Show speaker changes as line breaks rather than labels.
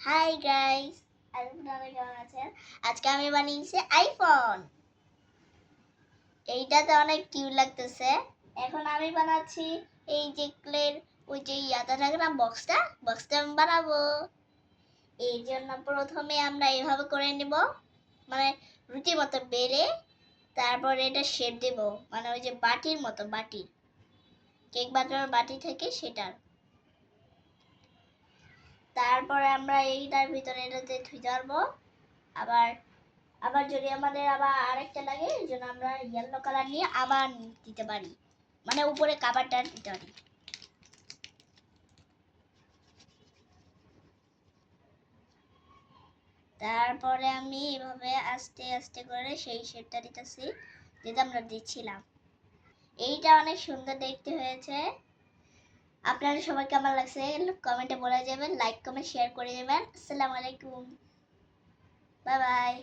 Hi guys, আপনারা কেমন আছেন? আজকে আমি বানিয়েছি আইফোন। এইটাতে অনেক কিউট লাগতেছে। এখন আমি বানাচ্ছি এই যে ক্লের ওই যে ইয়াটা থাকে না, বক্সটা আমি বানাবো। এই জন্য প্রথমে আমরা এইভাবে করে নিব, মানে রুটির মতো বেলে, তারপরে এটা শেপ দেব, মানে ওই যে বাটির মতো, কেক বাটার বাটি থেকে সেটার। তারপরে আমরা এইটার ভিতরে এটাতে ধুইতে পারবো। আবার আবার যদি আমাদের আবার আরেকটা লাগে, এই জন্য আমরা ইয়েলো কালার নিয়ে আবার দিতে পারি, মানে উপরে কাভারটা দিতে পারি। তারপরে আমি এভাবে আস্তে আস্তে করে সেই শেপটা দিতেছি যেটা আমরা দিচ্ছিলাম। এইটা অনেক সুন্দর দেখতে হয়েছে। আপনারা সবাই কেমন লাগছে কমেন্টে বলে যাবেন, লাইক কমেন্ট শেয়ার করে দেবেন। আসসালামু আলাইকুম, বাই বাই।